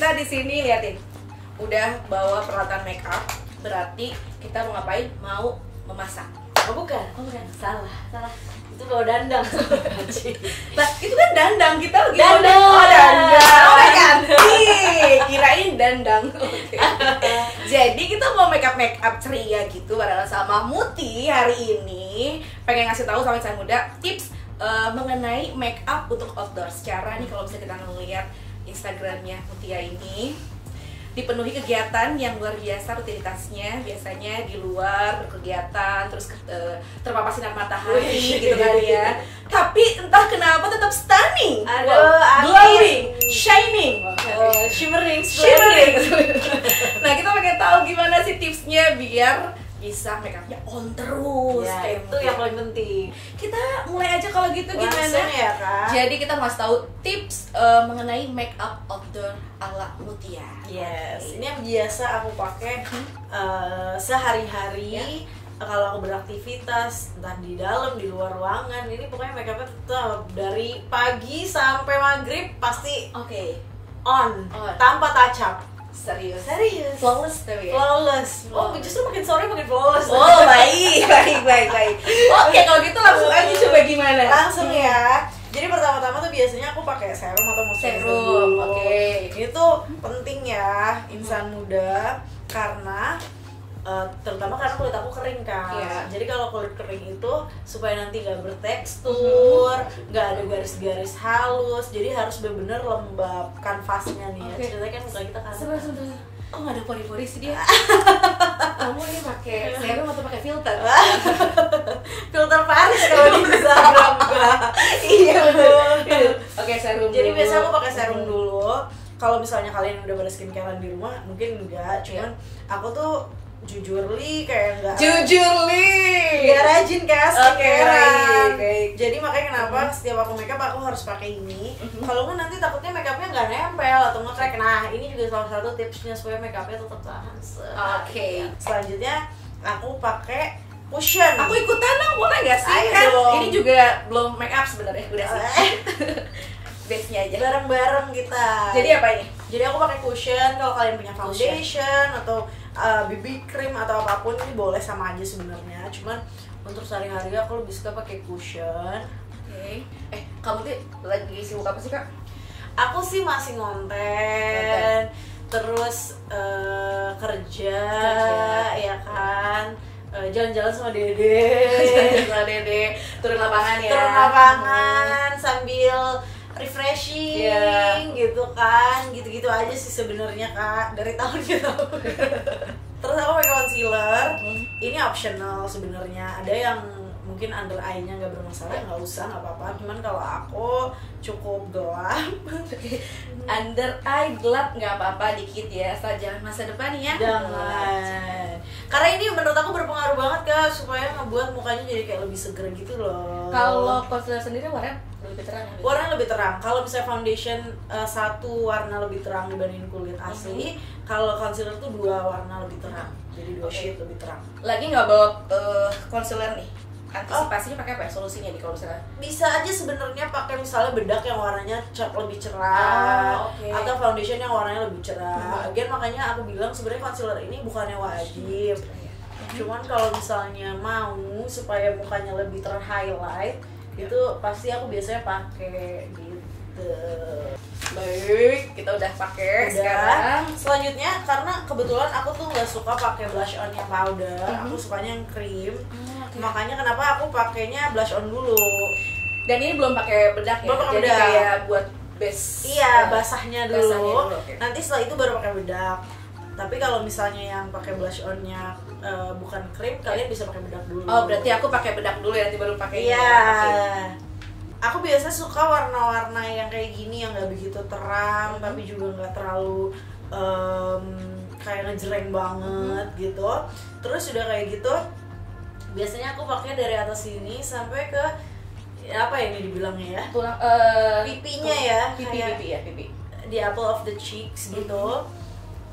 kita di sini liatin. Udah bawa peralatan make up. Berarti kita mau ngapain? Mau memasak. Oh bukan? Oh bukan. Salah. Itu bawa dandang. Nah, itu kan dandang kita lagi Dandang. Oh, dandang. Oh, ganti. Kirain dandang. Oke. Jadi kita mau make up ceria gitu bareng sama Muti hari ini. Pengen ngasih tahu sama insan muda tips mengenai make up untuk outdoor. Secara nih kalau bisa kita ngeliat Instagramnya Mutia ini dipenuhi kegiatan yang luar biasa rutinitasnya, biasanya di luar berkegiatan terus terpapar sinar matahari gitu kan ya. Tapi entah kenapa tetap stunning, glowing, shining, Shimmering. Nah kita pengen tahu gimana sih tipsnya biar bisa make upnya on terus. Ya, itu yang paling penting. Kita mulai aja kalau gitu gimana? Langsung ya Kak. Jadi kita mau tahu tips mengenai make up outdoor ala Mutia. Yes, ini yang biasa aku pakai sehari-hari. Kalau aku beraktivitas entah di dalam di luar ruangan, ini pokoknya make upnya tetap dari pagi sampai maghrib pasti on. Tanpa touch up. Serius? Flawless tapi ya? Flawless. Oh, justru makin sore makin flawless. Oh, baik. Oke, kalau gitu langsung aja coba gimana? Langsung ya. Jadi pertama-tama tuh biasanya aku pakai serum atau moisturizer dulu. Oke. Ini tuh penting ya, insan muda, karena terutama karena kulit aku kering kan. Iya. Jadi kalau kulit kering itu supaya nanti nggak bertekstur, nggak ada garis-garis halus, jadi harus benar-benar lembab kanvasnya nih ya. Ceritanya kan muka kita kan. Sebentar. Kok nggak ada pori-pori sih dia? Kamu ini pakai serum atau pakai filter? Filter Paris kalau di Instagram Kak. Iya betul. Oke, serum. Jadi dulu. biasanya aku pakai serum dulu. Kalau misalnya kalian udah pada skincarean di rumah, mungkin enggak. Cuman aku tuh jujur kayak enggak. Biar rajin kan skincarean. Baik. Jadi makanya kenapa setiap aku makeup aku harus pakai ini. Kalau nggak nanti takutnya makeupnya nggak nempel atau nge-crack. Nah ini juga salah satu tipsnya supaya makeupnya tetap tahan. Oke. Selanjutnya aku pakai cushion. Aku ikutan dong, boleh nggak sih? Ayo Kan dong. ini juga belum make up sebenarnya, udah sih. Base-nya aja. Bareng-bareng kita. Jadi apa ini? Jadi aku pakai cushion. Kalau kalian punya foundation atau BB cream atau apapun ini boleh sama aja sebenarnya. Cuman untuk sehari-hari aku lebih suka pakai cushion. Oke. Kamu tuh lagi sibuk apa sih, Kak? Aku sih masih ngonten. Terus kerja ya kan. Jalan-jalan sama Dede. Turun lapangan ya. Turun lapangan sambil refreshing gitu kan, gitu-gitu aja sih sebenarnya Kak, dari tahun ke tahun. Terus aku pakai concealer, ini optional sebenarnya. Ada yang mungkin under eye-nya nggak bermasalah, nggak usah, nggak apa-apa. Cuman kalau aku cukup gelap. Under eye gelap nggak apa-apa dikit ya, asal jangan masa depan ya. Jangan. Karena ini menurut aku berpengaruh banget Kak, supaya ngebuat mukanya jadi kayak lebih seger gitu loh. Kalau concealer sendiri warnanya lebih terang ya? Warna lebih terang. Kalau misalnya foundation satu warna lebih terang dibanding kulit asli, kalau concealer tuh dua warna lebih terang. Jadi dua shade lebih terang. Lagi nggak bawa concealer nih? Antisipasinya pakai apa ya? Solusinya nih kalau misalnya? Bisa aja sebenarnya pakai misalnya bedak yang warnanya lebih cerah, atau foundation yang warnanya lebih cerah. Again makanya aku bilang sebenarnya concealer ini bukannya wajib. Cuman kalau misalnya mau supaya mukanya lebih terhighlight, itu pasti aku biasanya pakai gitu. Baik, kita udah pakai sekarang. Selanjutnya karena kebetulan aku tuh nggak suka pakai blush on yang powder, aku sukanya yang cream. Makanya kenapa aku pakainya blush on dulu. Dan ini belum pakai bedak ya? Belum pakai jadi bedak. kayak buat base. Iya, basahnya dulu. Basahnya dulu, oke. Nanti setelah itu baru pakai bedak. Tapi kalau misalnya yang pakai blush onnya bukan cream, kalian bisa pakai bedak dulu. Oh, berarti aku pakai bedak dulu ya, nanti baru pakai ini. Iya. Oke. Aku biasa suka warna-warna yang kayak gini yang nggak begitu terang, tapi juga nggak terlalu kayak ngejreng banget gitu. Terus udah kayak gitu, biasanya aku pakai dari atas sini sampai ke apa ya ini dibilangnya ya? Tulang pipinya ya, pipi. Di apple of the cheeks gitu.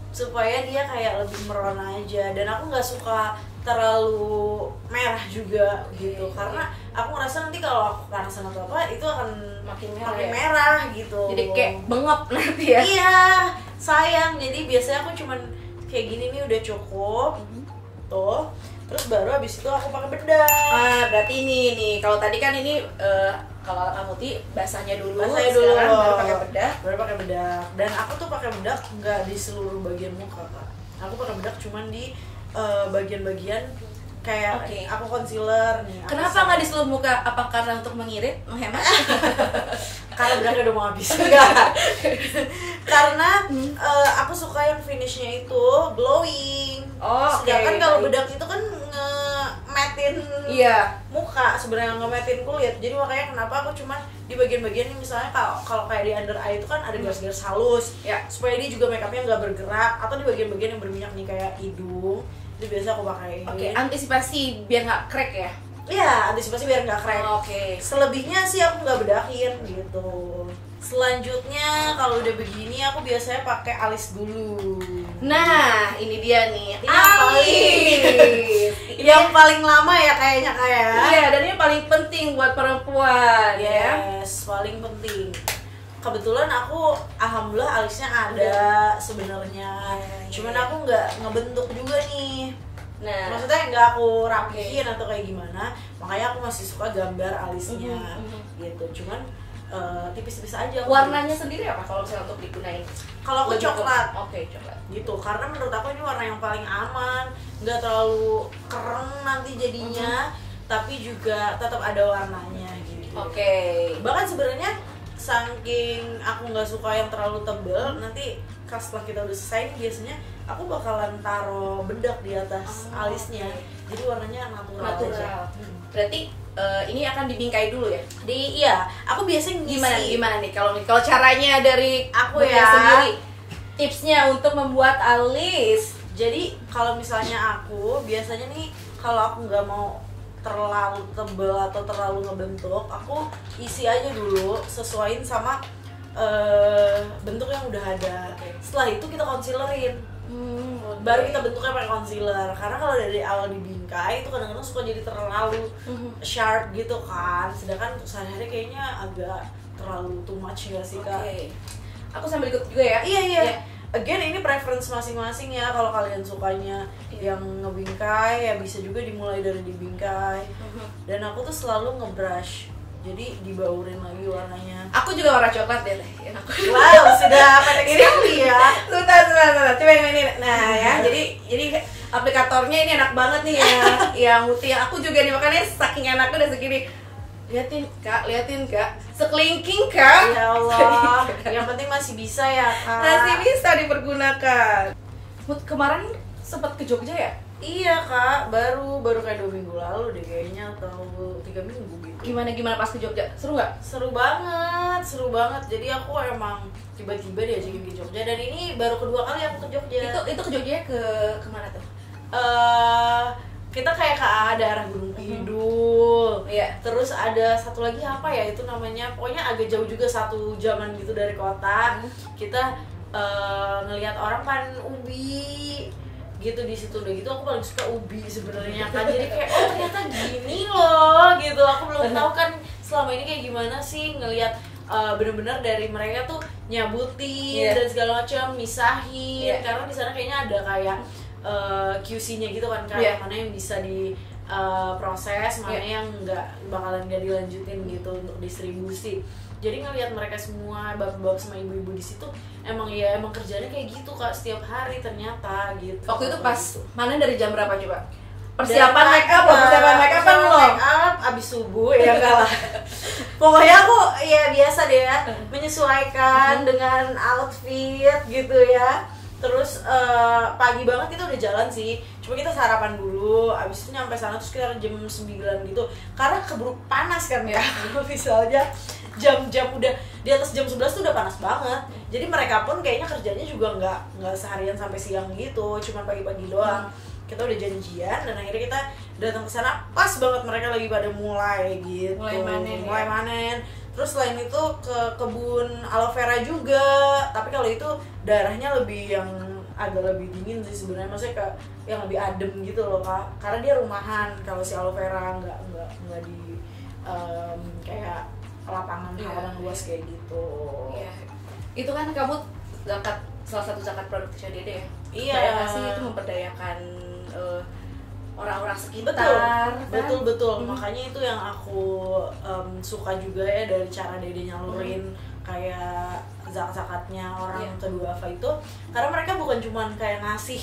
Supaya dia kayak lebih merona aja, dan aku nggak suka terlalu merah juga gitu, karena aku ngerasa nanti kalau aku panasan atau apa itu akan makin merah gitu. Jadi kayak bengep nanti ya. Iya, sayang. Jadi biasanya aku cuman kayak gini nih udah cukup. Tuh. Terus baru habis itu aku pakai bedak. Berarti ini nih. Kalau tadi kan ini kalau Muti basahnya dulu, Basahnya dulu. sekarang baru pakai bedak. Baru pakai bedak. Dan aku tuh pakai bedak nggak di seluruh bagian muka, Kak. Aku pakai bedak cuman di bagian-bagian kayak aku concealer nih. Kenapa nggak di seluruh muka? Apa karena untuk mengirit, menghemat? Karena bedaknya udah mau habis. Enggak. Karena aku suka yang finishnya itu glowing. Sedangkan kalau bedak itu kan nge-matin muka, sebenarnya nge-matin kulit. Jadi makanya kenapa aku cuma di bagian-bagian ini, misalnya kalau kayak di under eye itu kan ada garis-garis halus, supaya dia juga makeupnya nggak bergerak, atau di bagian-bagian yang berminyak nih kayak hidung. Itu biasa aku pakai. Antisipasi biar nggak crack ya? Iya, antisipasi biar nggak crack. Selebihnya sih aku nggak bedakin gitu. Selanjutnya kalau udah begini aku biasanya pakai alis dulu. Nah, ini dia nih, alis. Yang paling lama ya kayaknya Iya, dan ini paling penting buat perempuan. Yes, paling penting. Kebetulan aku alhamdulillah alisnya ada sebenarnya. Cuman aku nggak ngebentuk juga nih. Nah, maksudnya nggak aku rapihin atau kayak gimana. Makanya aku masih suka gambar alisnya gitu. Cuman tipis-tipis aja. Warnanya sendiri apa kalau misalnya untuk digunain? Kalau aku coklat. Coklat. Gitu. Karena menurut aku ini warna yang paling aman, nggak terlalu kereng nanti jadinya, tapi juga tetap ada warnanya gitu. Bahkan sebenarnya saking aku nggak suka yang terlalu tebel, nanti setelah kita udah selesai biasanya aku bakalan taruh bedak di atas alisnya, jadi warnanya natural. Aja. Berarti ini akan dibingkai dulu ya? Aku biasanya gimana nih kalau caranya dari aku ya sendiri, tipsnya untuk membuat alis. Jadi kalau misalnya aku biasanya nih, kalau aku nggak mau terlalu tebel atau terlalu ngebentuk, aku isi aja dulu sesuaiin sama bentuk yang udah ada. Setelah itu kita concealerin. Baru kita bentuknya pakai concealer. Karena kalau dari awal dibingkai itu kadang-kadang suka jadi terlalu sharp gitu kan. Sedangkan untuk sehari-hari kayaknya agak terlalu too much gak sih, Kak? Aku sambil ikut juga ya. Iya. Again, ini preference masing-masing ya. Kalau kalian sukanya yang ngebingkai, ya bisa juga dimulai dari dibingkai. Dan aku tuh selalu ngebrush, jadi dibaurin lagi warnanya. Aku juga warna coklat deh. Wow, sudah pendek sekali ya. Tuh, coba yang ini. Nah ya, jadi aplikatornya ini enak banget nih ya. Yang Muti, aku juga nih, makanya saking enaknya udah segini. Liatin kak, sekelingking kak. Ya Allah, yang penting masih bisa ya kak. Masih bisa dipergunakan. Kemarin sempat ke Jogja ya? Iya kak, baru kayak 2 minggu lalu deh kayaknya, atau 3 minggu gitu. Gimana pas ke Jogja? Seru nggak? Seru banget. Jadi aku emang tiba-tiba diajakin ke Jogja, dan ini baru kedua kali aku ke Jogja. Itu ke Jogja ke kemana tuh? Kita kayak ke daerah Gunung Kidul. Terus ada satu lagi apa ya itu namanya, pokoknya agak jauh juga, 1 jaman gitu dari kota. Kita ngelihat orang panen ubi gitu di situ. Udah gitu aku paling suka ubi sebenarnya kan. Jadi kayak ternyata gini loh gitu. Aku belum tahu kan selama ini kayak gimana sih ngelihat bener-bener dari mereka tuh nyabutin dan segala macam, misahin. Karena di sana kayaknya ada kayak QC-nya gitu kan, mana yang bisa di proses, mana yang bakalan nggak dilanjutin gitu untuk distribusi. Jadi ngelihat mereka semua bapak-bapak sama ibu-ibu di situ emang kerjanya kayak gitu kak, setiap hari ternyata gitu. Waktu itu pas mana, dari jam berapa coba? Persiapan make up lo? Make up abis subuh ya enggak lah. Pokoknya aku ya biasa deh ya, menyesuaikan dengan outfit gitu ya. Terus pagi banget kita udah jalan sih, cuma kita sarapan dulu, abis itu nyampe sana tuh sekitar jam 9 gitu. Karena keburu panas kan ya, misalnya jam-jam udah di atas jam 11 tuh udah panas banget. Jadi mereka pun kayaknya kerjanya juga nggak seharian sampai siang gitu, cuma pagi-pagi doang. Kita udah janjian dan akhirnya kita datang ke sana pas banget mereka lagi pada mulai gitu. Mulai manen. Terus selain itu ke kebun aloe vera juga, tapi kalau itu daerahnya lebih yang agak lebih dingin sih sebenarnya, maksudnya ke yang lebih adem gitu loh kak, karena dia rumahan. Kalau si aloe vera nggak di kayak lapangan luas kayak gitu. Itu kan kamu dapat salah satu zakat produktifnya Dede ya. Iya. Kayak nggak sih itu memberdayakan orang-orang sekitar. Betul. Makanya itu yang aku suka juga ya dari cara Dede nyalurin kayak zakatnya orang T2AFA itu, karena mereka bukan cuman kayak ngasih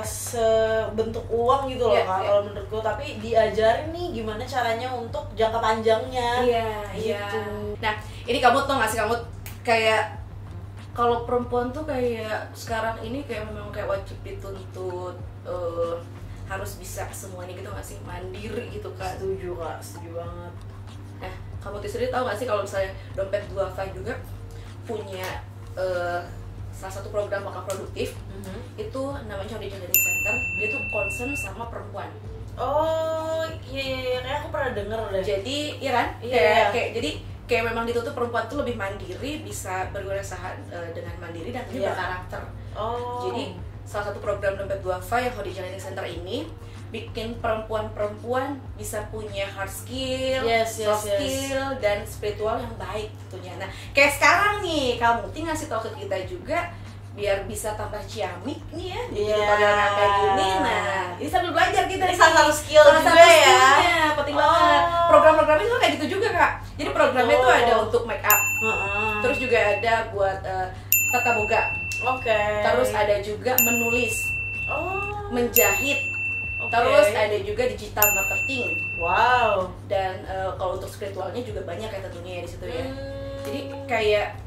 sebentuk uang gitu loh Kak, kalau menurutku, tapi diajarin nih gimana caranya untuk jangka panjangnya. Gitu. Nah, ini kamu tau gak sih, kamu kayak kalau perempuan tuh kayak sekarang ini kayak memang kayak wajib dituntut harus bisa semuanya gitu gak sih, mandiri gitu kan. Setuju Kak, setuju banget. Nah, kamu tuh sendiri tau gak sih kalau misalnya Dompet Duafa juga punya salah satu program bakal produktif, itu namanya Hodi Learning Center. Dia tuh concern sama perempuan. Oh iya, kayak aku pernah denger deh. Jadi iya kan, kayak memang ditutup perempuan tuh lebih mandiri, bisa berwirausaha dengan mandiri dan juga berkarakter. Jadi salah satu program Dompet Duafa yang Hodi Learning Center ini bikin perempuan-perempuan bisa punya hard skill, soft skill, dan spiritual yang baik tentunya. Nah, kayak sekarang nih, kamu tinggal ngasih tahu ke kita juga biar bisa tambah ciamik nih ya, jadi tutorial kayak gini. Nah, ini sambil belajar kita nih. Salah satu skill juga ya. Penting banget. Program-programnya tuh kayak gitu juga Kak. Jadi programnya tuh ada untuk make up, terus juga ada buat tata boga. Terus ada juga menulis, menjahit. Terus ada juga digital marketing. Dan kalau untuk spiritualnya juga banyak ya tentunya ya di situ ya. Jadi kayak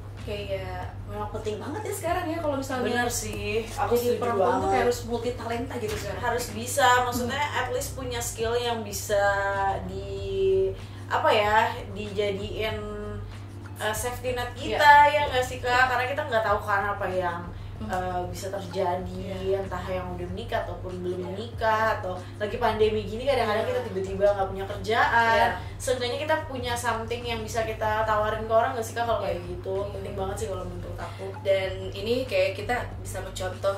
memang penting banget ya sekarang ya kalau misalnya. Bener sih, aku jadi setuju perempuan tuh banget. kayak harus multi talenta gitu sekarang. Harus bisa, maksudnya at least punya skill yang bisa dijadiin safety net kita ya nggak sih Kak? Karena kita nggak tahu kan apa yang bisa terjadi, entah yang udah menikah ataupun belum menikah, atau lagi pandemi gini kadang-kadang kita tiba-tiba nggak punya kerjaan. Seenggaknya kita punya something yang bisa kita tawarin ke orang nggak sih Kak kalau kayak gitu. Penting banget sih kalau menurut aku. Dan ini kayak kita bisa mencontoh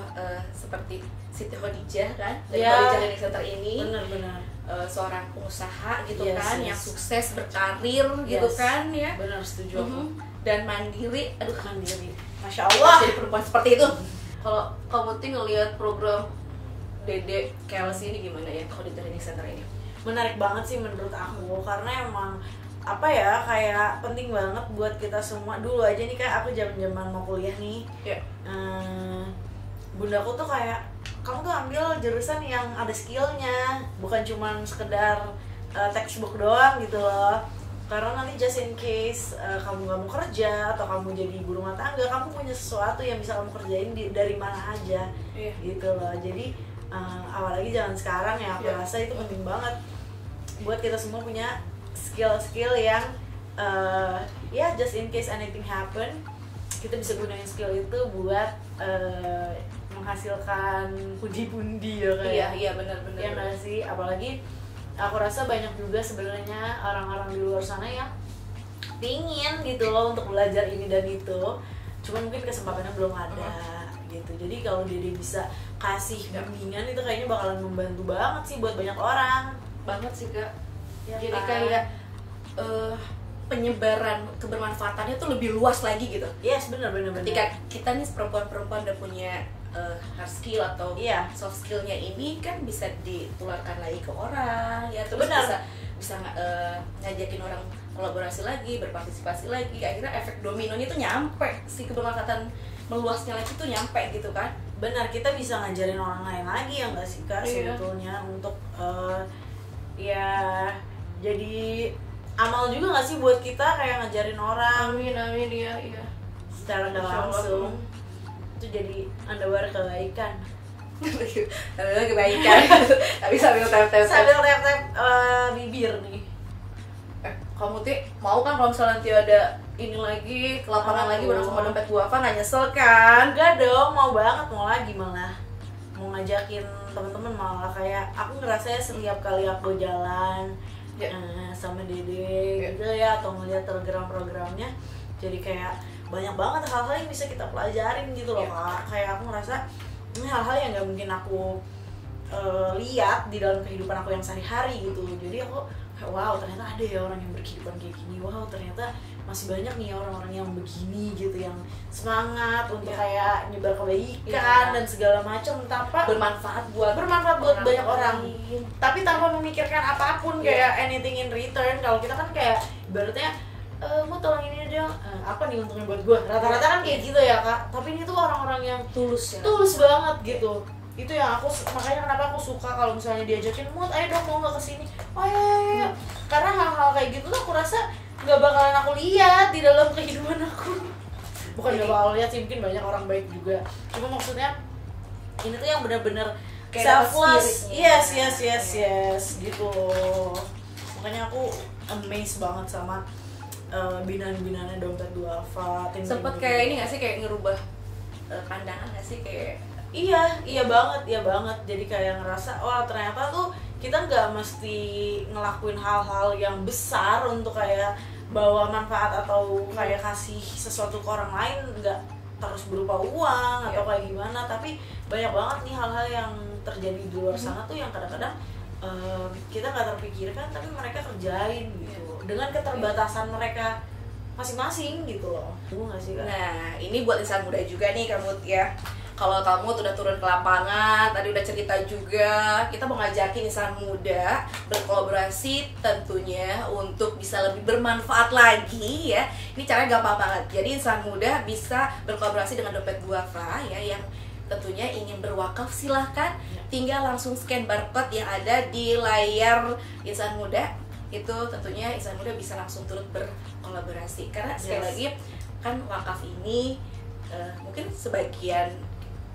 seperti Siti Khadijah kan, dari Khadijah Learning Center ini. Benar-benar. Seorang pengusaha gitu kan, yang sukses berkarir gitu kan ya. Benar, setuju aku. Dan mandiri, mandiri. Masya Allah. Jadi perempuan seperti itu. Kalau kamu tuh ngeliat program Dede Kelsey ini gimana ya, kalau di Learning Center ini? Menarik banget sih menurut aku, karena emang apa ya, kayak penting banget buat kita semua. Dulu aja nih Kak, aku zaman mau kuliah nih, bundaku tuh kayak, kamu tuh ambil jurusan yang ada skillnya, bukan cuman sekedar textbook doang gitu loh. Karena nanti just in case kamu gak mau kerja atau kamu jadi ibu rumah tangga, kamu punya sesuatu yang bisa kamu kerjain dari mana aja, gitu loh. Jadi apalagi zaman sekarang ya, aku rasa itu penting banget buat kita semua punya skill-skill yang just in case anything happen, kita bisa gunain skill itu buat menghasilkan pundi-pundi ya kayak. Iya benar-benar. Ya nggak sih, apalagi aku rasa banyak juga sebenarnya orang-orang di luar sana yang pingin gitu loh untuk belajar ini dan itu, cuman mungkin kesempatannya belum ada gitu. Jadi kalau dia bisa kasih bimbingan itu kayaknya bakalan membantu banget sih buat banyak orang. Banget sih Kak. Ya, jadi kayak penyebaran kebermanfaatannya tuh lebih luas lagi gitu. Yes, benar. Ketika kita nih perempuan-perempuan udah punya hard skill atau soft skillnya ini kan bisa ditularkan lagi ke orang ya, terus bisa ngajakin orang kolaborasi lagi, berpartisipasi lagi, akhirnya efek dominonya tuh nyampe, si kebermanfaatan meluasnya lagi tuh nyampe gitu kan. Benar, kita bisa ngajarin orang lain lagi ya nggak sih Kak, sebetulnya untuk jadi amal juga nggak sih buat kita kayak ngajarin orang. Amin ya. Secara nggak langsung itu jadi underwear kebaikan. Tapi sambil tap bibir nih. Kamu tuh mau kan kalau misalnya nanti ada ini lagi, ke lapangan lagi bareng sama Dompet Duafa, nggak nyesel kan? Enggak dong, mau banget, mau lagi malah mau ngajakin teman-teman, malah kayak aku ngerasa ya setiap kali aku jalan sama Dede gitu ya, atau ngeliat program-programnya, jadi kayak banyak banget hal-hal yang bisa kita pelajarin gitu loh Kak. Kayak aku ngerasa ini hal-hal yang nggak mungkin aku lihat di dalam kehidupan aku yang sehari-hari gitu. Jadi aku wow ternyata ada ya orang yang berkehidupan kayak gini, wow ternyata masih banyak nih orang-orang yang begini gitu, yang semangat untuk kayak nyebar kebaikan dan segala macam tanpa bermanfaat buat banyak orang, tapi tanpa memikirkan apapun kayak anything in return. Kalau kita kan kayak ibaratnya mau tolong ini dong, apa nih untungnya buat gue, rata-rata kan kayak gitu ya kak. Tapi ini tuh orang-orang yang tulus banget gitu. Itu yang makanya kenapa aku suka kalau misalnya diajakin, Mut ayo dong mau nggak kesini, oh ya. Karena hal-hal kayak gitu tuh aku rasa nggak bakalan aku lihat di dalam kehidupan aku. Bukan nggak bakal lihat sih, mungkin banyak orang baik juga, cuma maksudnya ini tuh yang benar-benar selfless. Yes gitu. Makanya aku amazed banget sama binaan-binaannya Dompet Duafa. Sempet kayak ini nggak sih, kayak ngerubah pandangan nggak sih, kayak iya banget. Jadi kayak ngerasa wah ternyata tuh kita nggak mesti ngelakuin hal-hal yang besar untuk kayak bawa manfaat atau kayak kasih sesuatu ke orang lain, nggak terus berupa uang atau kayak gimana. Tapi banyak banget nih hal-hal yang terjadi di luar sana tuh yang kadang-kadang kita nggak terpikirkan tapi mereka kerjain gitu dengan keterbatasan mereka masing-masing gitu loh. Tunggu nggak sih Kak? Nah ini buat insan muda juga nih kamu ya. Kalau kamu udah turun ke lapangan, tadi udah cerita juga, kita mau ngajakin insan muda berkolaborasi tentunya untuk bisa lebih bermanfaat lagi ya. Ini caranya gampang banget. Jadi insan muda bisa berkolaborasi dengan Dompet Duafa ya, yang tentunya ingin berwakaf silahkan tinggal langsung scan barcode yang ada di layar insan muda. Itu tentunya insan muda bisa langsung turut berkolaborasi. Karena sekali lagi kan wakaf ini mungkin sebagian,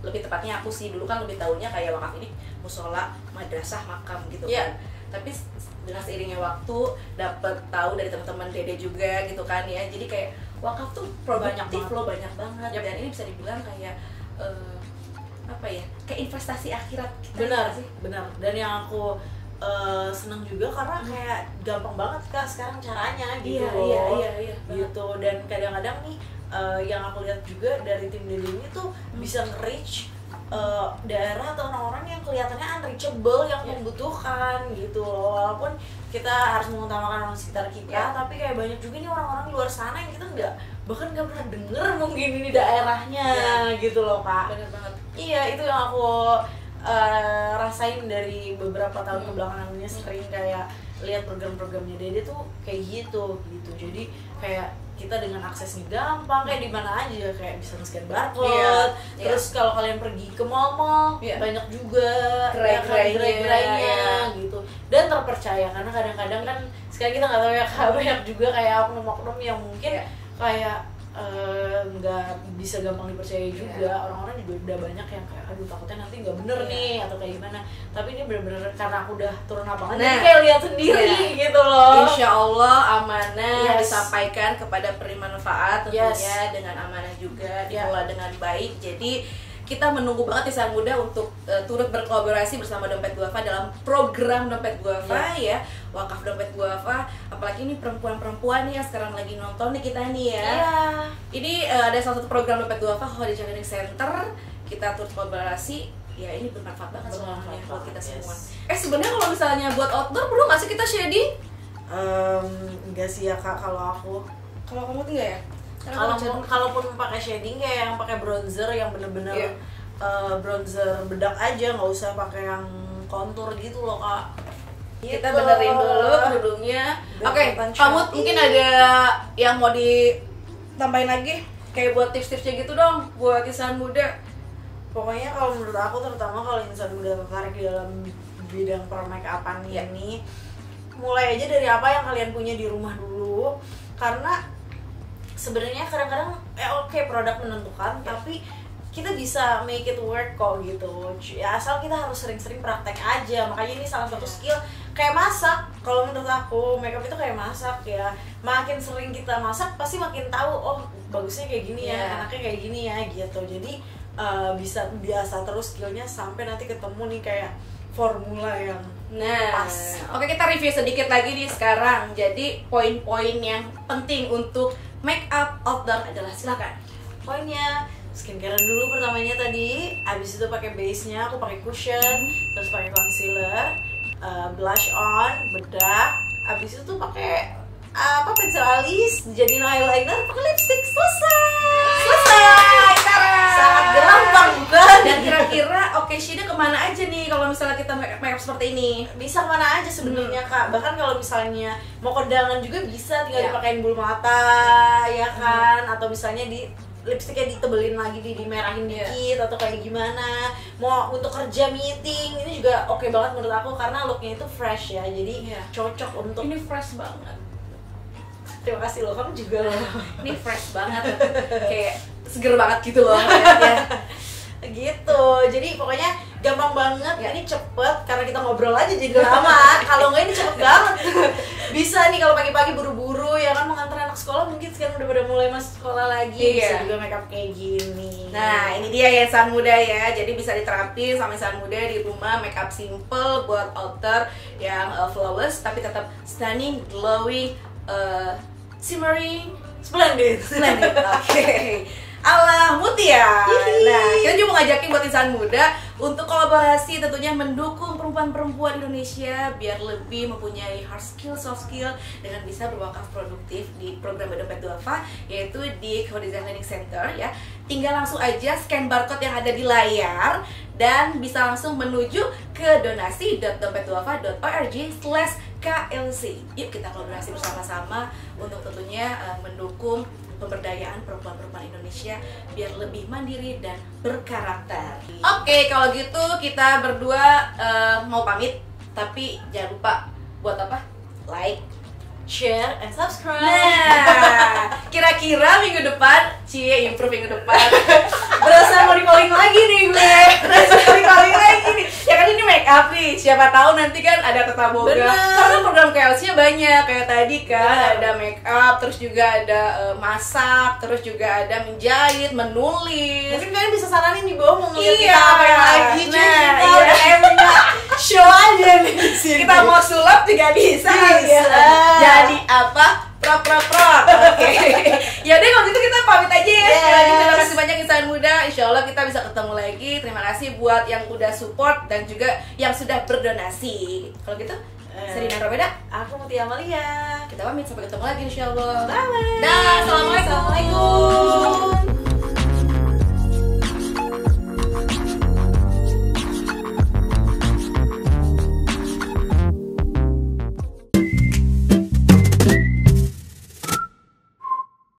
lebih tepatnya aku sih dulu kan lebih tahunya kayak wakaf ini musola, madrasah, makam gitu kan. Tapi dengan seiringnya waktu dapat tahu dari teman-teman Dede juga gitu kan ya. Jadi kayak wakaf tuh produktif loh, banyak banget. Dan ini bisa dibilang kayak apa ya? Kayak investasi akhirat kita. Benar. Dan yang aku senang juga karena kayak gampang banget Kak sekarang caranya gitu. Iya. Gitu. Dan kadang-kadang nih yang aku lihat juga dari tim Dede ini tuh bisa nge-reach daerah atau orang-orang yang kelihatannya unreachable, yang membutuhkan gitu loh. Walaupun kita harus mengutamakan orang sekitar kita, tapi kayak banyak juga nih orang-orang luar sana yang kita bahkan nggak pernah denger mungkin ini daerahnya gitu loh Kak. Bener banget. Iya, itu yang aku rasain dari beberapa tahun kebelakangan ini, sering kayak lihat program-programnya Dede tuh kayak gitu. Jadi kayak kita dengan aksesnya gampang, kayak di mana aja kayak bisa scan barcode. Terus kalau kalian pergi ke mall-mall banyak juga gerai-gerainya gitu, dan terpercaya karena kadang-kadang kan sekarang kita nggak tahu ya Kak, banyak juga kayak oknum-oknum yang mungkin kayak nggak bisa gampang dipercaya juga. Orang-orang juga udah banyak yang kayak aduh takutnya nanti nggak bener nih atau kayak gimana. Tapi ini bener-bener karena aku udah turun lapangan jadi kayak lihat sendiri gitu loh. Insya Allah amanah disampaikan kepada penerima manfaat tentunya dengan amanah juga, diolah dengan baik. Jadi kita menunggu banget insan muda untuk turut berkolaborasi bersama Dompet Duafa dalam program Dompet Duafa ya, wakaf Dompet Duafa. Apalagi ini perempuan-perempuan nih yang sekarang lagi nonton nih kita nih ya. Ini ada salah satu program Dompet Duafa Khadijah Learning Center, kita turut kolaborasi. Ya ini bermanfaat banget sebenarnya buat kita semua. Sebenarnya kalau misalnya buat outdoor perlu nggak sih kita shading? Enggak sih ya Kak, kalau aku. Kalau kamu tuh enggak ya? Kalaupun pakai shading kayak yang pakai bronzer yang bener-bener bronzer bedak aja, nggak usah pakai yang kontur gitu loh Kak. Kita benerin dulu kerudungnya. Oke, kamu mungkin ada yang mau ditambahin lagi kayak buat tips-tipsnya gitu dong buat insan muda. Pokoknya kalau menurut aku, terutama kalau insan muda tertarik di dalam bidang per make upan ini, mulai aja dari apa yang kalian punya di rumah dulu. Karena sebenarnya kadang-kadang produk menentukan, tapi kita bisa make it work kok gitu ya, asal kita harus sering-sering praktek aja. Makanya ini salah satu skill kayak masak. Kalau menurut aku makeup itu kayak masak ya, makin sering kita masak pasti makin tahu oh bagusnya kayak gini ya, enaknya kayak gini ya gitu. Jadi bisa biasa terus skillnya sampai nanti ketemu nih kayak formula yang pas. Oke, kita review sedikit lagi nih sekarang. Jadi poin-poin yang penting untuk make up outdoor adalah, silakan. Poinnya skincare dulu pertamanya tadi, abis itu pakai base-nya aku pakai cushion, terus pakai concealer, blush on, bedak, abis itu tuh pakai pensil alis, dijadiin eyeliner, pakai lipstick, selesai. Sangat gampang bukan? Dan kira-kira occasionnya kemana aja nih kalau misalnya kita make up seperti ini? Bisa kemana aja sebenarnya Kak. Bahkan kalau misalnya mau kondangan juga bisa, tinggal dipakein bulu mata ya kan, atau misalnya di lipstiknya ditebelin lagi, dimerahin dikit atau kayak gimana. Mau untuk kerja meeting ini juga oke banget menurut aku karena looknya itu fresh ya, jadi cocok untuk. Ini fresh banget. Terima kasih loh, kamu juga loh. Ini fresh banget, kayak seger banget gitu loh ya. Gitu, jadi pokoknya gampang banget. Ini cepet karena kita ngobrol aja jadi lama. Kalau nggak ini cepet banget. Bisa nih kalau pagi-pagi buru-buru ya kan, mau nganter anak sekolah, mungkin sekarang udah pada mulai masuk sekolah lagi. Bisa juga make up kayak gini. Nah ini dia ya insan muda ya, jadi bisa diterapin sama insan muda di rumah. Make up simple buat outer yang flawless tapi tetap stunning, glowing, shimmering, splendid. Oke. Ala Muti ya. Nah, kita juga mau ngajakin buat insan muda untuk kolaborasi, tentunya mendukung perempuan-perempuan Indonesia biar lebih mempunyai hard skill, soft skill dengan bisa berwakaf produktif di program Dompet Duafa, yaitu di Kode Design Learning Center ya. Tinggal langsung aja scan barcode yang ada di layar dan bisa langsung menuju ke donasi.dompetduafa.org/KLC. Yuk kita kolaborasi bersama-sama untuk tentunya mendukung pemberdayaan perempuan-perempuan Indonesia biar lebih mandiri dan berkarakter. Oke, kalau gitu kita berdua mau pamit, tapi jangan lupa buat apa? Like, share, and subscribe. Nah, kira-kira minggu depan, improve minggu depan. Berasa mau di-calling lagi nih gue. Berasa mau di-calling lagi nih. Ya kan ini make up nih, siapa tahu nanti kan ada tata boga. Karena program KLC-nya banyak, kayak tadi kan ada make up, terus juga ada masak, terus juga ada menjahit, menulis. Mungkin kalian bisa saranin di bawah mau ngeliat kita apa yang lagi. Nah, udah punya show aja nih di sini. Kita mau sulap juga bisa. Jadi apa? Pro. Oke. Ya deh kalau gitu kita pamit aja ya. Terima kasih banyak insan muda. Insya Allah kita bisa ketemu lagi. Terima kasih buat yang udah support dan juga yang sudah berdonasi. Kalau gitu, saya Dina Robeda. Aku Mutia Amalia. Kita pamit sampai ketemu lagi insya Allah. Bye. Dah, assalamualaikum.